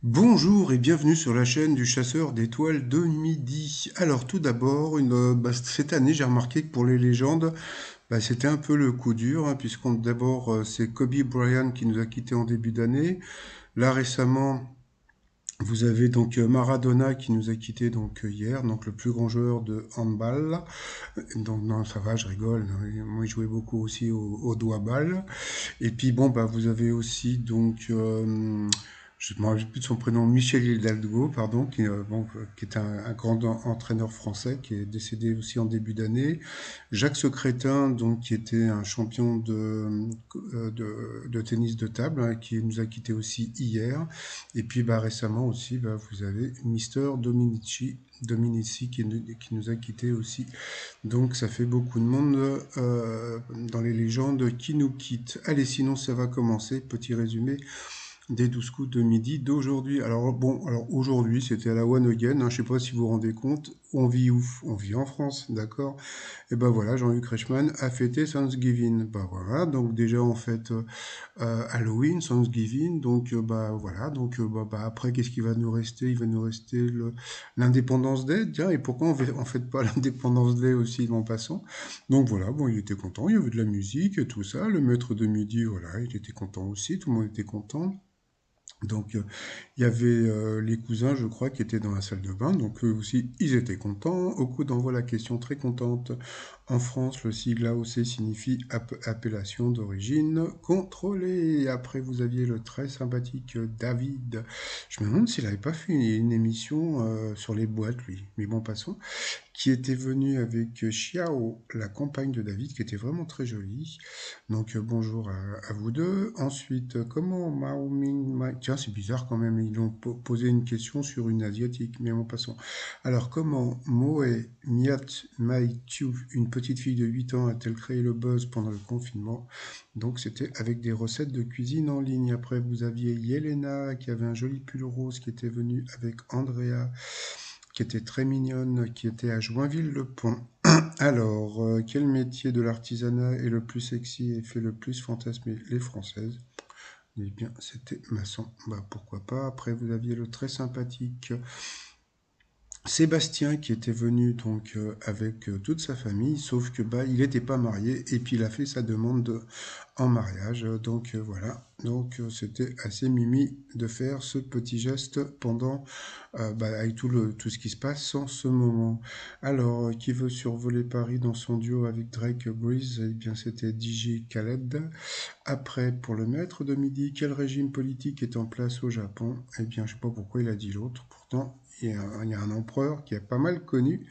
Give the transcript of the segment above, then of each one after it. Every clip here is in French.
Bonjour et bienvenue sur la chaîne du chasseur d'étoiles de midi. Alors tout d'abord, cette année j'ai remarqué que pour les légendes, c'était un peu le coup dur, hein, puisqu'on d'abord c'est Kobe Bryant qui nous a quittés en début d'année. Là récemment, vous avez donc Maradona qui nous a quittés donc hier, donc le plus grand joueur de handball. Donc non, ça va, je rigole. Moi, il jouait beaucoup aussi au doigt-balle. Et puis bon, vous avez aussi donc, je ne me rappelle plus de son prénom, Michel Hidalgo, pardon, qui est un grand entraîneur français, qui est décédé aussi en début d'année. Jacques Secrétin, donc, qui était un champion de tennis de table, hein, qui nous a quittés aussi hier. Et puis récemment aussi, vous avez Mister Dominici qui nous a quittés aussi. Donc ça fait beaucoup de monde dans les légendes qui nous quittent. Allez, sinon ça va commencer. Petit résumé des 12 coups de midi d'aujourd'hui. Alors bon, alors aujourd'hui c'était à la One Again, hein, je sais pas si vous vous rendez compte, on vit où? On vit en France, d'accord? Et ben voilà, Jean-Luc Reichmann a fêté Thanksgiving. Ben voilà, donc déjà en fait Halloween, Thanksgiving, donc voilà, donc après qu'est-ce qui va nous rester? Il va nous rester l'Indépendance Day, tiens, et pourquoi on fête pas l'Indépendance Day aussi en passant? Donc voilà, bon, il était content, il y avait de la musique et tout ça, le maître de midi, voilà, il était content aussi, tout le monde était content. Donc, il y avait les cousins, je crois, qui étaient dans la salle de bain. Donc, eux aussi, ils étaient contents. Au coup d'envoi, la question très contente. En France, le sigle AOC signifie appellation d'origine contrôlée. Après, vous aviez le très sympathique David. Je me demande s'il n'avait pas fait une émission sur les boîtes, lui. Mais bon, passons, qui était venu avec Xiao, la compagne de David, qui était vraiment très jolie. Donc bonjour à vous deux. Ensuite, comment Mao Ming Tiens, c'est bizarre quand même, ils ont posé une question sur une asiatique, mais en passant. Alors, comment Moe Miat Mai Tiu, une petite fille de 8 ans, a-t-elle créé le buzz pendant le confinement? Donc c'était avec des recettes de cuisine en ligne. Après, vous aviez Yelena qui avait un joli pull rose qui était venu avec Andrea qui était très mignonne, qui était à Joinville-le-Pont. Alors, quel métier de l'artisanat est le plus sexy et fait le plus fantasmer les Françaises? Eh bien, c'était maçon. Pourquoi pas. Après, vous aviez le très sympathique Sébastien qui était venu donc avec toute sa famille, sauf que il n'était pas marié et puis il a fait sa demande en mariage. Donc voilà. Donc c'était assez mimi de faire ce petit geste pendant avec tout ce qui se passe en ce moment. Alors, qui veut survoler Paris dans son duo avec Drake Breeze? Eh bien, c'était DJ Khaled. Après, pour le maître de midi, quel régime politique est en place au Japon? Eh bien, je ne sais pas pourquoi il a dit l'autre. Pourtant, il y a un empereur qui est pas mal connu.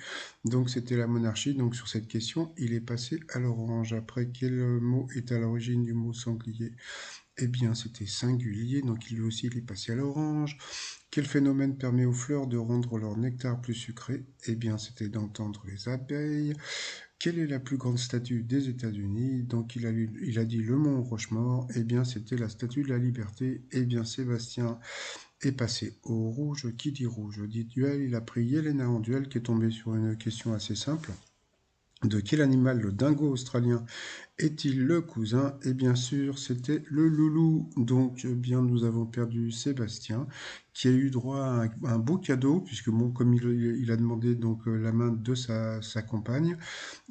Donc, c'était la monarchie. Donc, sur cette question, il est passé à l'orange. Après, quel mot est à l'origine du mot sanglier? Eh bien, c'était singulier. Donc, lui aussi, il est passé à l'orange. Quel phénomène permet aux fleurs de rendre leur nectar plus sucré? Eh bien, c'était d'entendre les abeilles. Quelle est la plus grande statue des États-Unis? Donc il a dit le mont Rochemort. Eh bien, c'était la statue de la Liberté. Eh bien, Sébastien est passé au rouge. Qui dit rouge dit duel. Il a pris Yelena en duel, qui est tombé sur une question assez simple. De quel animal le dingo australien est-il le cousin? Et bien sûr, c'était le loulou. Donc, bien, nous avons perdu Sébastien, qui a eu droit à un beau cadeau, puisque bon, comme il a demandé donc la main de sa compagne,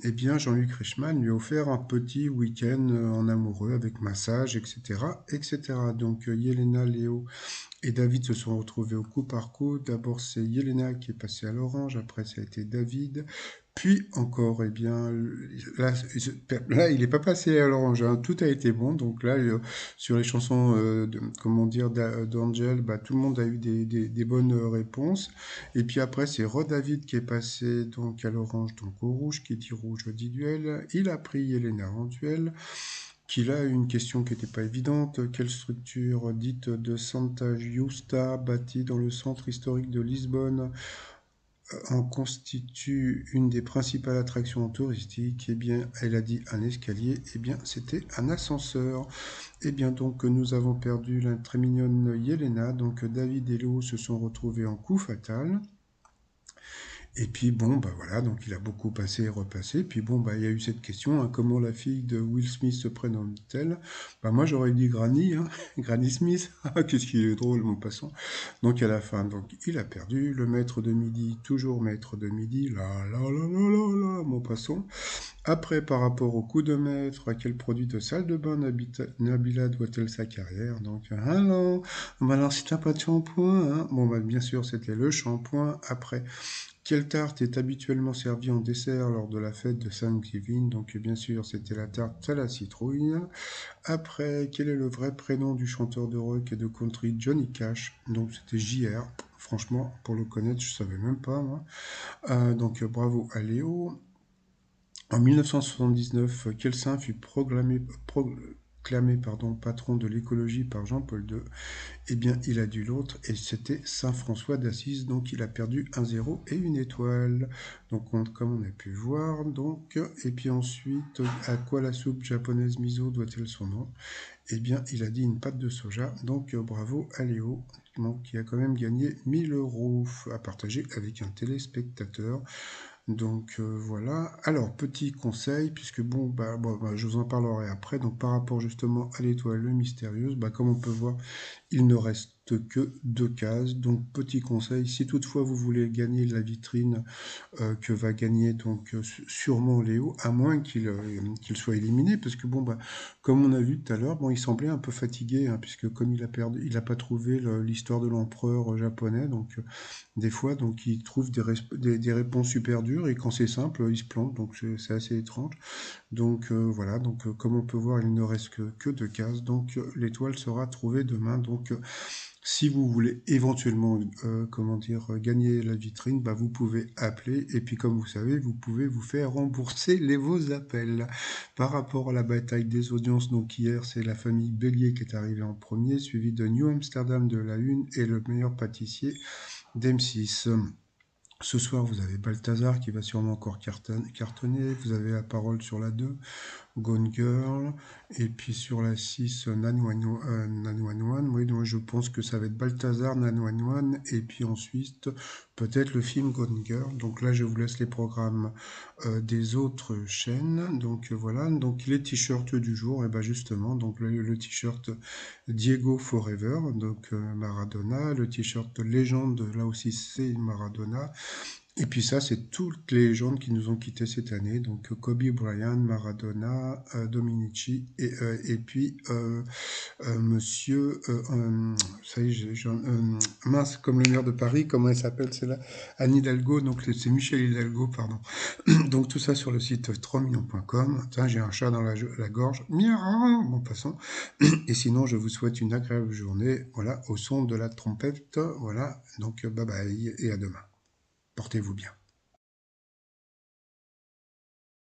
eh bien, Jean-Luc Reichmann lui a offert un petit week-end en amoureux avec massage, etc., etc. Donc, Yelena, Léo et David se sont retrouvés au coup par coup. D'abord, c'est Yelena qui est passée à l'orange, après, ça a été David. Puis encore, eh bien, là il n'est pas passé à l'orange, hein. Tout a été bon. Donc là, sur les chansons, comment dire, d'Angel, tout le monde a eu des bonnes réponses. Et puis après, c'est Rod David qui est passé donc à l'orange, donc au rouge, qui dit rouge dit duel. Il a pris Yelena en duel, qu'il a une question qui n'était pas évidente. Quelle structure dite de Santa Justa, bâtie dans le centre historique de Lisbonne, en constitue une des principales attractions touristiques? Eh bien, elle a dit un escalier. Eh bien, c'était un ascenseur. Eh bien, donc, nous avons perdu la très mignonne Yelena. Donc, David et Léo se sont retrouvés en coup fatal. Et puis bon, bah voilà, donc il a beaucoup passé et repassé. Puis bon, bah il y a eu cette question, hein, comment la fille de Will Smith se prénomme-t-elle? Bah moi j'aurais dit Granny, hein, Granny Smith. Ah, qu'est-ce qu'il est drôle, mon passant. Donc à la fin, donc il a perdu. Le maître de midi, toujours maître de midi. Là, là, là, là, là, là, mon passant. Après, par rapport au coup de maître, à quel produit de salle de bain Nabila doit-elle sa carrière? Donc, alors, bah alors si t'as pas de shampoing, hein. Bon, bah bien sûr, c'était le shampoing. Après, quelle tarte est habituellement servie en dessert lors de la fête de Thanksgiving? Donc, bien sûr, c'était la tarte à la citrouille. Après, quel est le vrai prénom du chanteur de rock et de country Johnny Cash? Donc, c'était JR. Franchement, pour le connaître, je savais même pas, moi. Bravo à Léo. En 1979, quel saint fut proclamé patron de l'écologie par Jean-Paul II? Eh bien, il a dû l'autre, et c'était Saint François d'Assise, donc il a perdu un zéro et une étoile. Donc, comme on a pu voir, donc, et puis ensuite, à quoi la soupe japonaise miso doit-elle son nom? Eh bien, il a dit une pâte de soja, donc bravo à Léo, donc, qui a quand même gagné 1000 euros à partager avec un téléspectateur. Donc voilà. Alors, petit conseil, puisque bon, je vous en parlerai après. Donc, par rapport justement à l'étoile mystérieuse, bah, comme on peut voir, il ne reste que deux cases. Donc, petit conseil, si toutefois vous voulez gagner la vitrine que va gagner donc sûrement Léo, à moins qu'il soit éliminé, parce que bon, bah, comme on a vu tout à l'heure, bon, il semblait un peu fatigué, hein, puisque comme il a perdu, il n'a pas trouvé l'histoire de l'empereur japonais, donc des fois, donc il trouve des réponses super dures, et quand c'est simple, il se plante, donc c'est assez étrange. Donc voilà, donc comme on peut voir, il ne reste que deux cases, donc l'étoile sera trouvée demain. Donc si vous voulez éventuellement, comment dire, gagner la vitrine, bah, vous pouvez appeler, et puis comme vous savez, vous pouvez vous faire rembourser vos appels. Par rapport à la bataille des audiences, donc hier, c'est la famille Bélier qui est arrivée en premier, suivi de New Amsterdam de la 1 et le meilleur pâtissier d'M6. Ce soir, vous avez Balthazar qui va sûrement encore cartonner. Vous avez la parole sur la 2, Gone Girl. Et puis sur la 6, 911. Oui, donc je pense que ça va être Balthazar, 911. Et puis ensuite, peut-être le film Gone Girl. Donc là, je vous laisse les programmes des autres chaînes. Donc voilà. Donc les t-shirts du jour, et ben justement, donc le t-shirt Diego Forever, donc Maradona. Le t-shirt Légende, là aussi c'est Maradona. Et puis ça, c'est toutes les légendes qui nous ont quittés cette année. Donc Kobe Bryant, Maradona, Dominici et puis Monsieur, ça y est, mince, comme le maire de Paris, comment elle s'appelle celle-là? Anne Hidalgo, donc c'est Michel Hidalgo, pardon. Donc tout ça sur le site 3millions.com. Tiens, j'ai un chat dans la gorge. Miaou, bon, passons. Et sinon, je vous souhaite une agréable journée, voilà, au son de la trompette. Voilà, donc bye bye et à demain. Portez-vous bien.